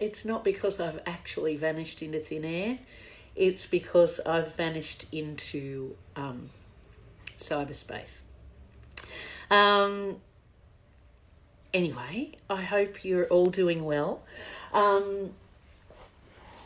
it's not because I've actually vanished into thin air. It's because I've vanished into cyberspace. Anyway, I hope you're all doing well.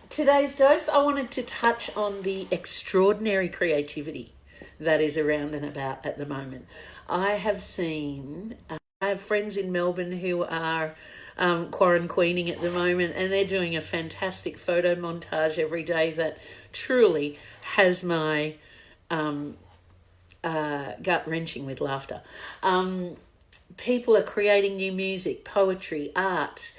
Today's dose, I wanted to touch on the extraordinary creativity that is around and about at the moment. I have friends in Melbourne who are quarantining at the moment, and they're doing a fantastic photo montage every day that truly has my gut wrenching with laughter. People are creating new music, poetry, art,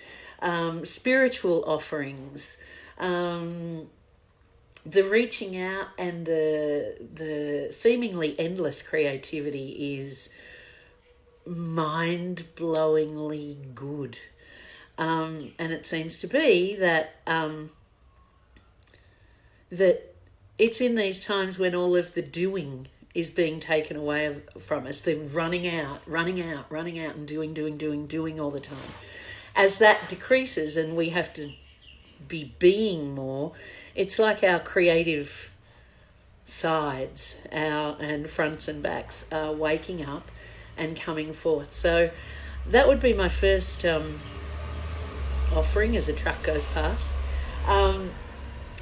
spiritual offerings, the reaching out, and the seemingly endless creativity is mind-blowingly good. And it seems to be that that it's in these times when all of the doing is being taken away from us, the running out and doing all the time. As that decreases and we have to be being more, it's like our creative sides, and fronts and backs are waking up and coming forth. So that would be my first offering as a truck goes past.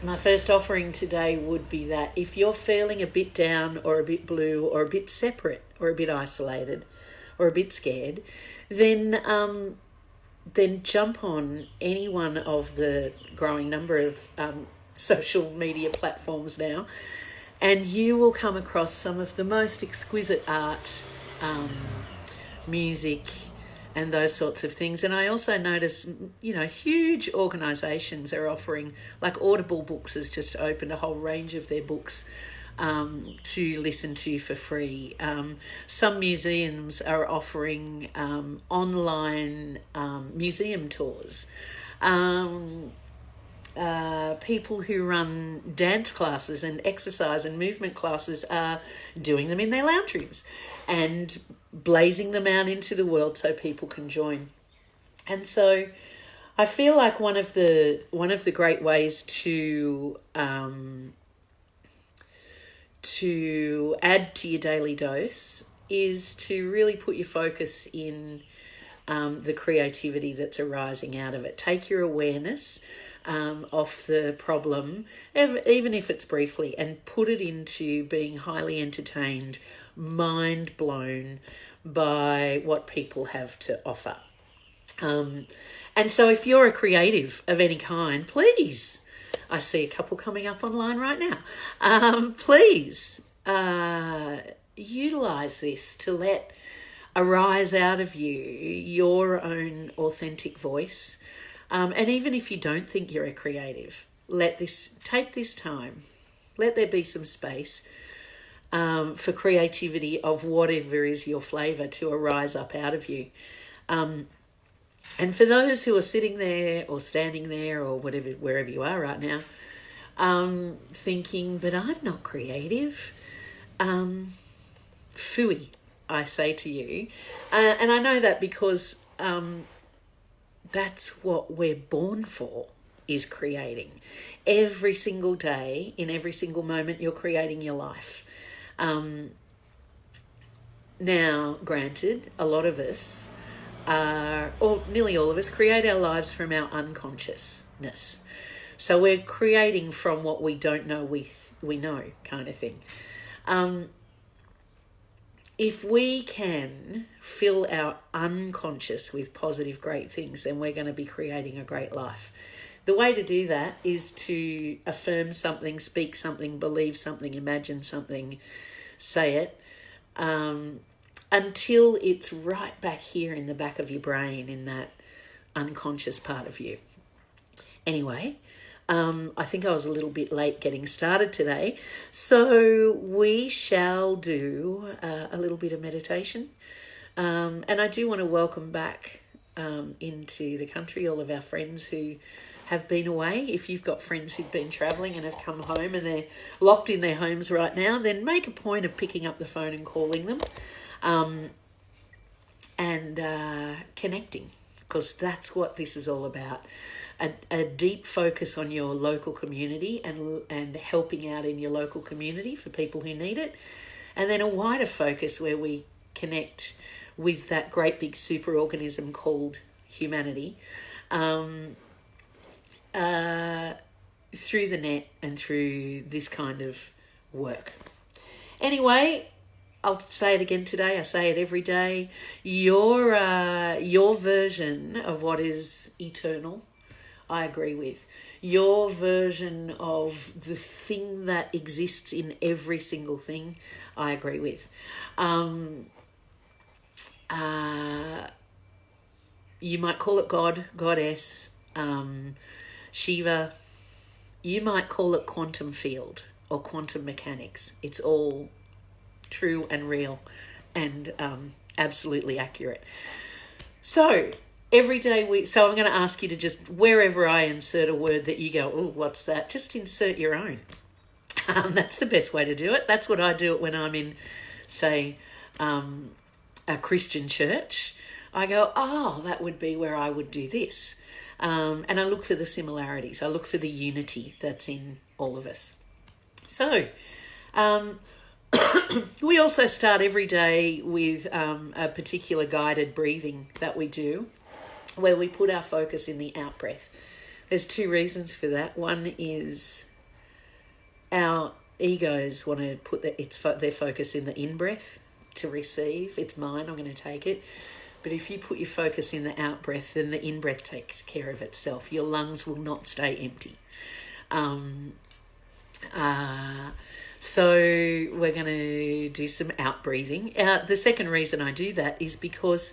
My first offering today would be that if you're feeling a bit down or a bit blue or a bit separate or a bit isolated or a bit scared, then jump on any one of the growing number of social media platforms now, and you will come across some of the most exquisite art, music, and those sorts of things. And I also notice, huge organisations are offering, like Audible Books has just opened a whole range of their books to listen to for free. Some museums are offering online museum tours. People who run dance classes and exercise and movement classes are doing them in their lounge rooms and blazing them out into the world so people can join. And so I feel like one of the great ways to add to your daily dose is to really put your focus in the creativity that's arising out of it. Take your awareness off the problem, even if it's briefly, and put it into being highly entertained, mind blown by what people have to offer. And so if you're a creative of any kind, please, I see a couple coming up online right now, please utilise this to let arise out of you your own authentic voice. And even if you don't think you're a creative, take this time. Let there be some space for creativity of whatever is your flavour to arise up out of you. And for those who are sitting there or standing there or whatever, wherever you are right now, thinking, but I'm not creative, phooey, I say to you. And I know that because that's what we're born for, is creating. Every single day, in every single moment, you're creating your life. Now, granted, a lot of us or nearly all of us, create our lives from our unconsciousness. So we're creating from what we don't know we know, kind of thing. If we can fill our unconscious with positive, great things, then we're going to be creating a great life. The way to do that is to affirm something, speak something, believe something, imagine something, say it, until it's right back here in the back of your brain, in that unconscious part of you. Anyway, I think I was a little bit late getting started today, so we shall do a little bit of meditation. And I do want to welcome back into the country all of our friends who have been away. If you've got friends who've been travelling and have come home and they're locked in their homes right now, then make a point of picking up the phone and calling them and connecting because that's what this is all about. A deep focus on your local community and helping out in your local community for people who need it. And then a wider focus where we connect with that great big superorganism called humanity through the net and through this kind of work. Anyway, I'll say it again today. I say it every day. Your version of what is eternal, I agree with. Your version of the thing that exists in every single thing, I agree with. You might call it God, Goddess, Shiva. You might call it quantum field or quantum mechanics. It's all true and real and absolutely accurate. So every day I'm going to ask you to just, wherever I insert a word that you go, oh, what's that? Just insert your own. That's the best way to do it. That's what I do it when I'm in, say, a Christian church. I go, oh, that would be where I would do this. And I look for the similarities. I look for the unity that's in all of us. So we also start every day with a particular guided breathing that we do, where we put our focus in the out breath. There's two reasons for that. One is our egos want to put their focus in the in breath to receive. It's mine, I'm going to take it. But if you put your focus in the out breath, then the in breath takes care of itself. Your lungs will not stay empty. So we're going to do some out breathing. The second reason I do that is because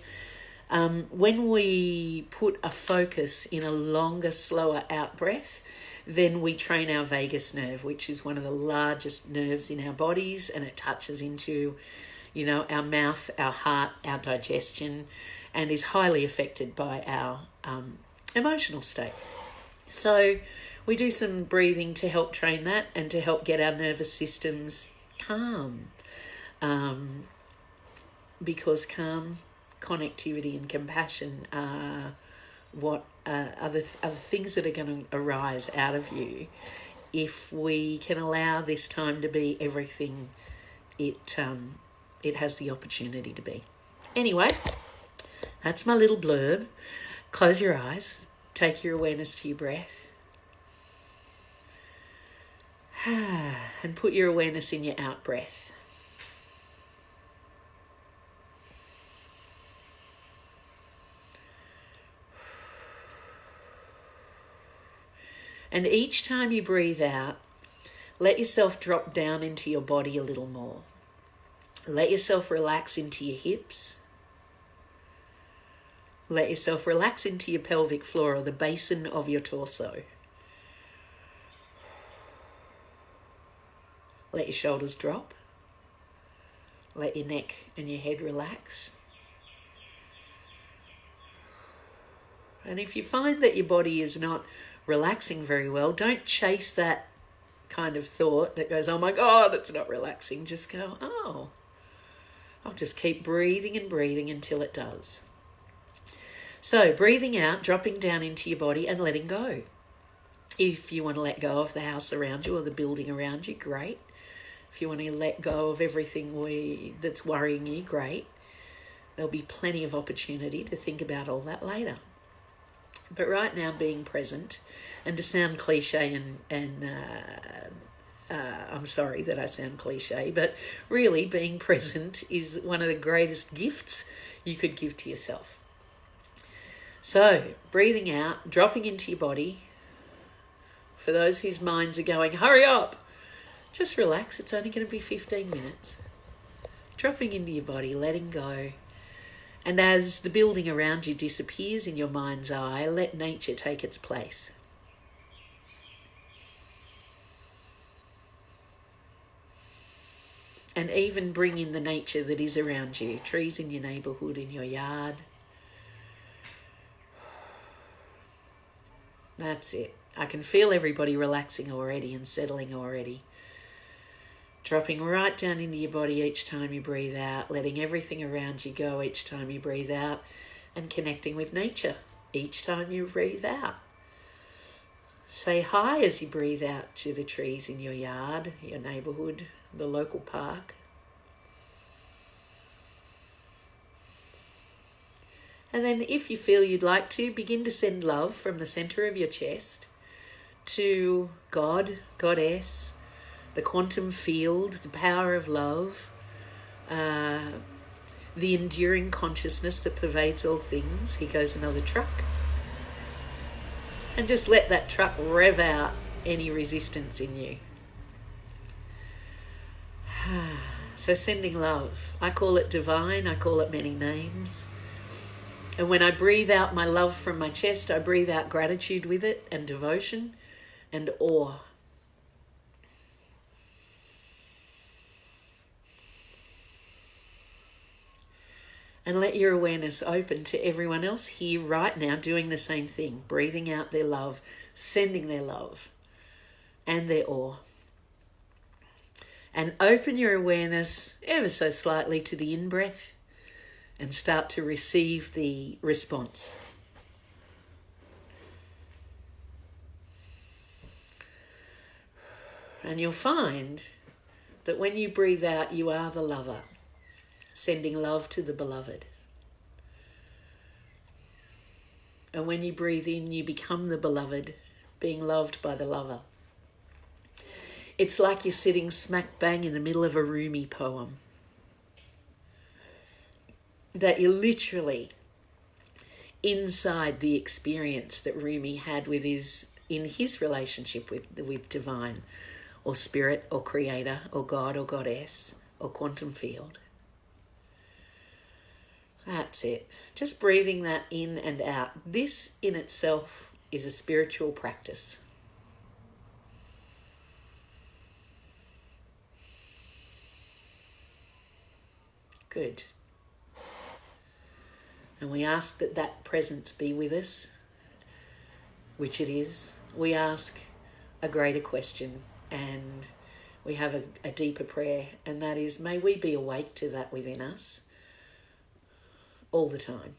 when we put a focus in a longer, slower out breath, then we train our vagus nerve, which is one of the largest nerves in our bodies, and it touches into, our mouth, our heart, our digestion, and is highly affected by our emotional state. So we do some breathing to help train that and to help get our nervous systems calm, because calm, connectivity and compassion are what are the things that are going to arise out of you if we can allow this time to be everything it has the opportunity to be. Anyway, that's my little blurb. Close your eyes. Take your awareness to your breath. And put your awareness in your out breath. And each time you breathe out, let yourself drop down into your body a little more. Let yourself relax into your hips. Let yourself relax into your pelvic floor or the basin of your torso. Let your shoulders drop. Let your neck and your head relax. And if you find that your body is not relaxing very well, don't chase that kind of thought that goes, oh my God, it's not relaxing. Just go, oh, I'll just keep breathing and breathing until it does. So breathing out, dropping down into your body and letting go. If you want to let go of the house around you or the building around you, great. If you want to let go of everything that's worrying you, great. There'll be plenty of opportunity to think about all that later. But right now, being present, and to sound cliche, and I'm sorry that I sound cliche, but really being present is one of the greatest gifts you could give to yourself. So, breathing out, dropping into your body. For those whose minds are going, hurry up, just relax. It's only going to be 15 minutes. Dropping into your body, letting go. And as the building around you disappears in your mind's eye, let nature take its place. And even bring in the nature that is around you, trees in your neighbourhood, in your yard. That's it. I can feel everybody relaxing already and settling already. Dropping right down into your body each time you breathe out, letting everything around you go each time you breathe out, and connecting with nature. each time you breathe out. Say hi as you breathe out to the trees in your yard, your neighbourhood, the local park. And then if you feel you'd like to, begin to send love from the centre of your chest to God, Goddess, the quantum field, the power of love, the enduring consciousness that pervades all things. Here goes another truck. And just let that truck rev out any resistance in you. So sending love. I call it divine. I call it many names. And when I breathe out my love from my chest, I breathe out gratitude with it, and devotion and awe. And let your awareness open to everyone else here right now doing the same thing, breathing out their love, sending their love and their awe. And open your awareness ever so slightly to the in-breath and start to receive the response. And you'll find that when you breathe out, you are the lover, sending love to the beloved. And when you breathe in, you become the beloved, being loved by the lover. It's like you're sitting smack bang in the middle of a Rumi poem. That you're literally inside the experience that Rumi had in his relationship with divine, or spirit, or creator, or God, or goddess, or quantum field. That's it. Just breathing that in and out. This in itself is a spiritual practice. Good. And we ask that that presence be with us, which it is. We ask a greater question, and we have a deeper prayer, and that is, may we be awake to that within us all the time.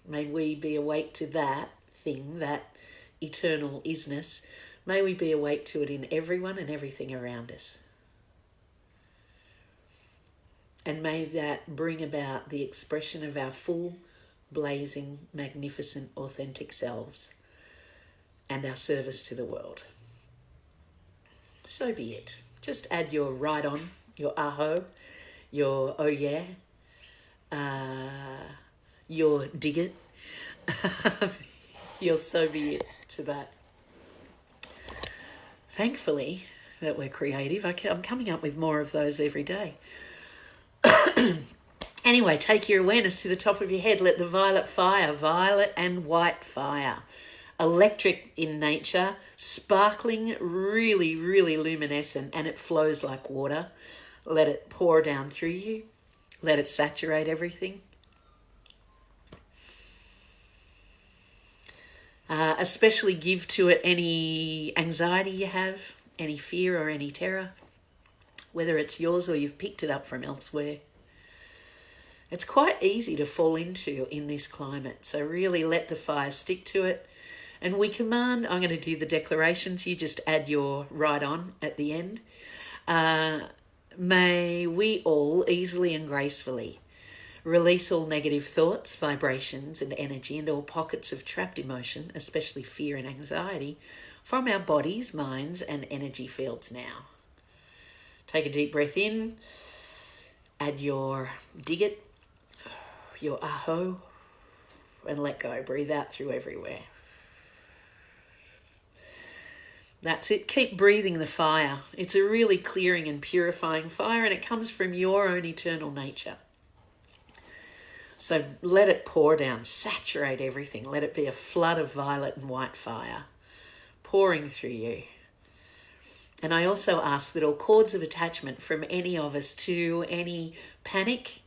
May we be awake to that thing, that eternal isness. May we be awake to it in everyone and everything around us. And may that bring about the expression of our full, blazing, magnificent, authentic selves and our service to the world. So be it. Just add your right on, your aho, your oh yeah, your dig it, your so be it to that. Thankfully that we're creative. I'm coming up with more of those every day. Anyway, take your awareness to the top of your head. Let the violet fire, violet and white fire, electric in nature, sparkling, really, really luminescent, and it flows like water. Let it pour down through you. Let it saturate everything. Especially give to it any anxiety you have, any fear or any terror, whether it's yours or you've picked it up from elsewhere. It's quite easy to fall into in this climate, so really let the fire stick to it. And we command, I'm going to do the declarations, you just add your right on at the end. May we all easily and gracefully release all negative thoughts, vibrations and energy and all pockets of trapped emotion, especially fear and anxiety, from our bodies, minds and energy fields now. Take a deep breath in, add your dig it, your aho, and let go. Breathe out through everywhere. That's it. Keep breathing the fire. It's a really clearing and purifying fire, and it comes from your own eternal nature. So let it pour down, saturate everything. Let it be a flood of violet and white fire pouring through you. And I also ask that all cords of attachment from any of us to any panic,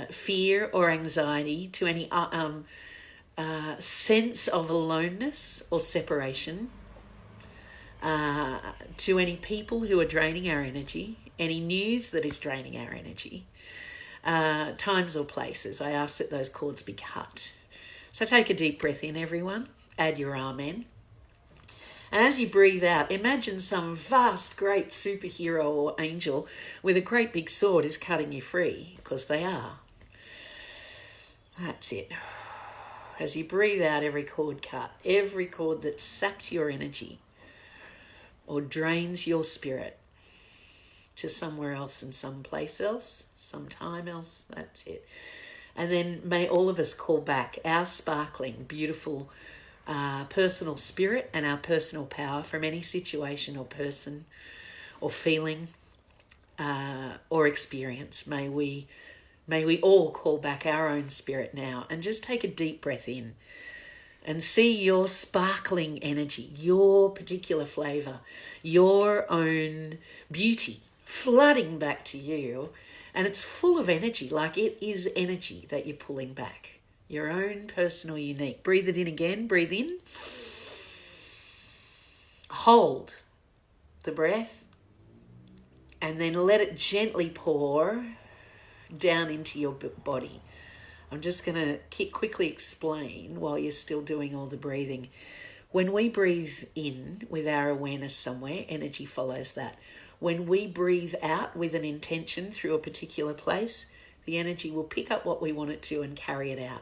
fear or anxiety, to any sense of aloneness or separation, to any people who are draining our energy, any news that is draining our energy, times or places, I ask that those cords be cut, So take a deep breath in, everyone. Add your amen. And as you breathe out, imagine some vast, great superhero or angel with a great big sword is cutting you free, because they are. That's it. As you breathe out, every cord cut, every cord that saps your energy or drains your spirit to somewhere else and someplace else, sometime else, that's it. And then may all of us call back our sparkling, beautiful, personal spirit and our personal power from any situation or person or feeling or experience. May we all call back our own spirit now and just take a deep breath in and see your sparkling energy, your particular flavour, your own beauty flooding back to you. And it's full of energy, like it is energy that you're pulling back. Your own personal, unique. Breathe it in again. Breathe in. Hold the breath. And then let it gently pour down into your body. I'm just going to quickly explain while you're still doing all the breathing. When we breathe in with our awareness somewhere, energy follows that. When we breathe out with an intention through a particular place, the energy will pick up what we want it to and carry it out.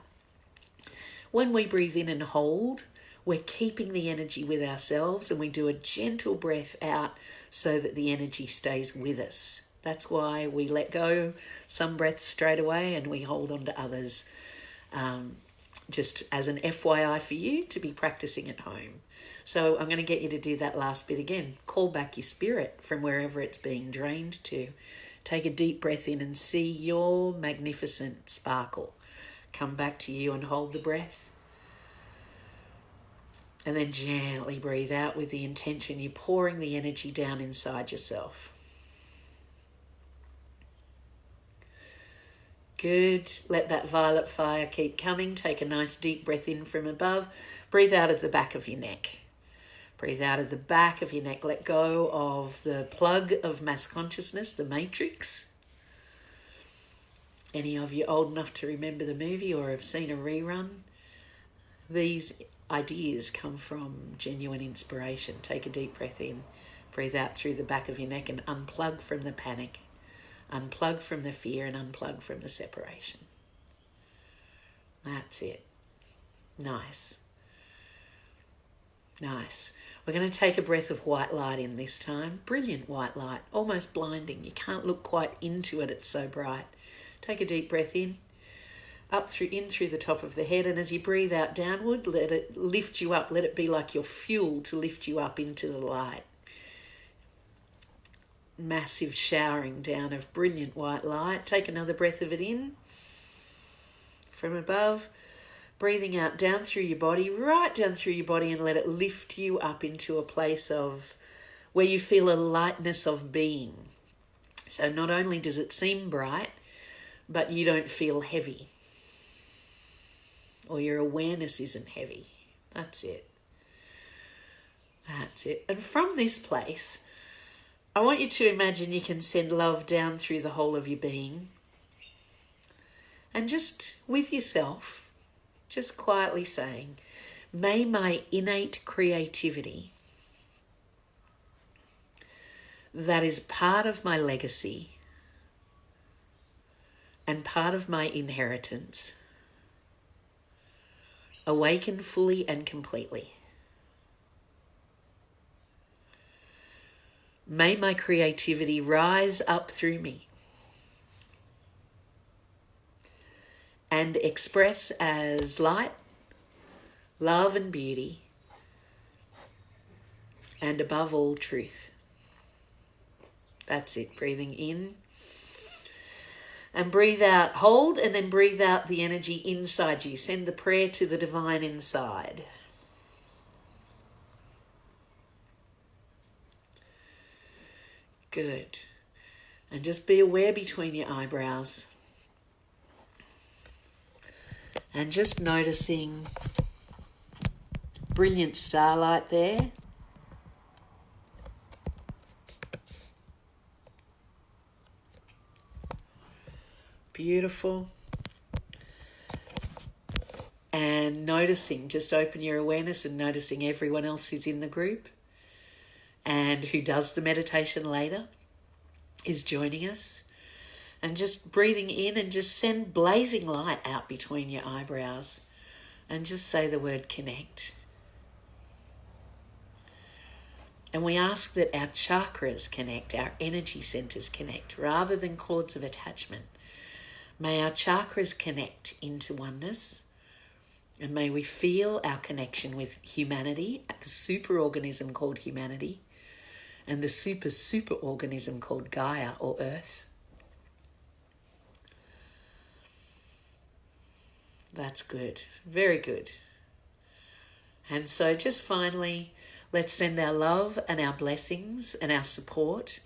When we breathe in and hold, we're keeping the energy with ourselves, and we do a gentle breath out so that the energy stays with us. That's why we let go some breaths straight away and we hold on to others. Just as an FYI for you to be practicing at home. So I'm going to get you to do that last bit again. Call back your spirit from wherever it's being drained to. Take a deep breath in and see your magnificent sparkle come back to you, and hold the breath. And then gently breathe out with the intention you're pouring the energy down inside yourself. Good. Let that violet fire keep coming. Take a nice deep breath in from above. Breathe out of the back of your neck. Breathe out of the back of your neck. Let go of the plug of mass consciousness, the matrix. Any of you old enough to remember the movie or have seen a rerun? These ideas come from genuine inspiration. Take a deep breath in. Breathe out through the back of your neck and unplug from the panic. Unplug from the fear and unplug from the separation. That's it. Nice. Nice. We're going to take a breath of white light in this time. Brilliant white light, almost blinding. You can't look quite into it, it's so bright. Take a deep breath in through the top of the head, and as you breathe out downward, let it lift you up. Let it be like your fuel to lift you up into the light. Massive showering down of brilliant white light. Take another breath of it in from above. Breathing out down through your body, right down through your body, and let it lift you up into a place of where you feel a lightness of being. So not only does it seem bright, but you don't feel heavy. Or your awareness isn't heavy. That's it. That's it. And from this place, I want you to imagine you can send love down through the whole of your being. And just with yourself, just quietly saying, may my innate creativity that is part of my legacy and part of my inheritance awaken fully and completely. May my creativity rise up through me and express as light, love and beauty, and above all, truth. That's it. Breathing in. And breathe out, hold, and then breathe out the energy inside you. Send the prayer to the divine inside. Good. And just be aware between your eyebrows. And just noticing brilliant starlight there. Beautiful. and noticing, just open your awareness and noticing everyone else who's in the group and who does the meditation later is joining us. And just breathing in and just send blazing light out between your eyebrows and just say the word connect. And we ask that our chakras connect, our energy centers connect, rather than cords of attachment. May our chakras connect into oneness, and may we feel our connection with humanity, the superorganism called humanity, and the superorganism called Gaia or Earth. That's good. Very good. And so just finally, let's send our love and our blessings and our support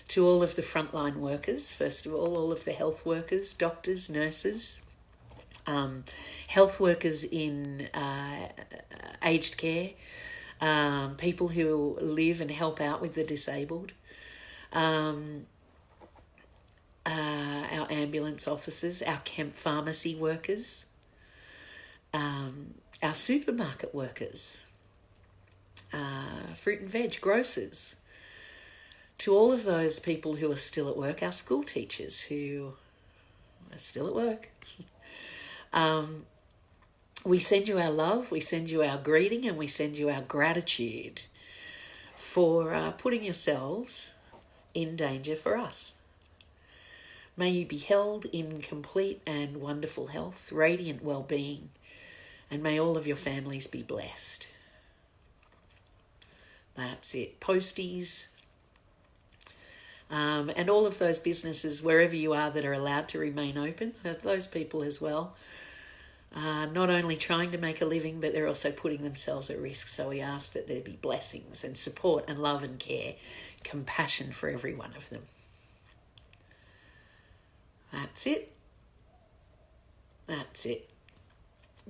to all of the frontline workers. First of all of the health workers, doctors, nurses, health workers in aged care, people who live and help out with the disabled, our ambulance officers, our camp pharmacy workers, our supermarket workers, fruit and veg grocers, to all of those people who are still at work, our school teachers who are still at work. We send you our love, we send you our greeting, and we send you our gratitude for putting yourselves in danger for us. May you be held in complete and wonderful health, radiant well-being, and may all of your families be blessed. That's it. Posties, and all of those businesses, wherever you are, that are allowed to remain open, those people as well, not only trying to make a living, but they're also putting themselves at risk. So we ask that there be blessings and support and love and care, compassion for every one of them. That's it. That's it.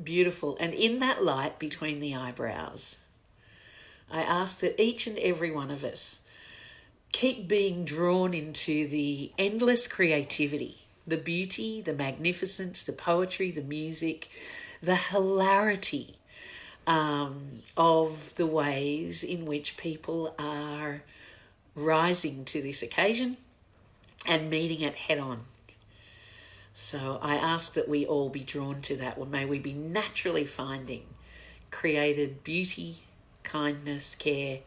Beautiful. And in that light between the eyebrows, I ask that each and every one of us keep being drawn into the endless creativity, the beauty, the magnificence, the poetry, the music, the hilarity of the ways in which people are rising to this occasion and meeting it head on. So I ask that we all be drawn to that. Well, may we be naturally finding created beauty, kindness, care,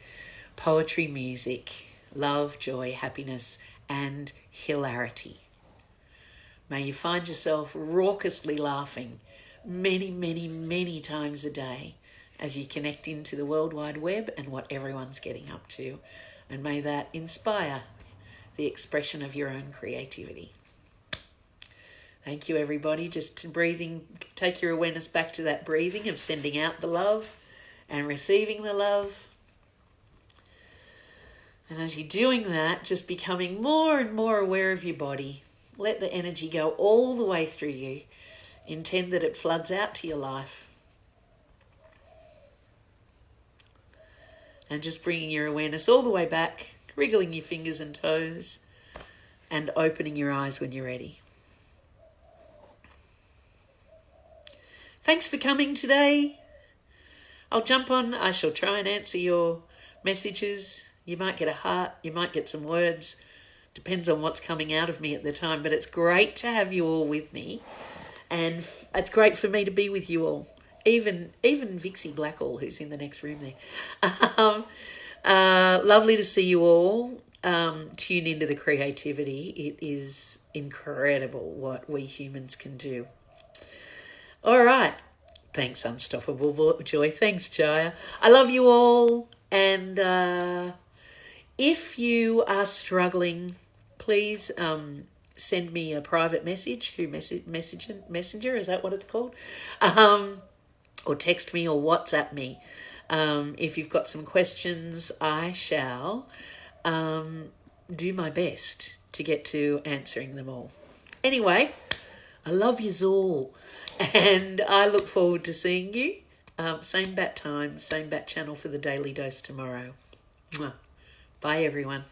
poetry, music, love, joy, happiness, and hilarity. May you find yourself raucously laughing many, many, many times a day as you connect into the World Wide Web and what everyone's getting up to. And may that inspire the expression of your own creativity. Thank you, everybody. Just breathing, take your awareness back to that breathing of sending out the love and receiving the love. And as you're doing that, just becoming more and more aware of your body. Let the energy go all the way through you. Intend that it floods out to your life. And just bringing your awareness all the way back, wriggling your fingers and toes, and opening your eyes when you're ready. Thanks for coming today. I'll jump on. I shall try and answer your messages. You might get a heart. You might get some words. Depends on what's coming out of me at the time. But it's great to have you all with me. And it's great for me to be with you all. Even Vixie Blackall, who's in the next room there. Lovely to see you all. Tune into the creativity. It is incredible what we humans can do. All right. Thanks, Unstoppable Joy. Thanks, Jaya. I love you all. And if you are struggling, please send me a private message through Messenger. Is that what it's called? Or text me or WhatsApp me. If you've got some questions, I shall do my best to get to answering them all. Anyway, I love yous all. And I look forward to seeing you. Same bat time, same bat channel for the Daily Dose tomorrow. Mwah. Bye, everyone.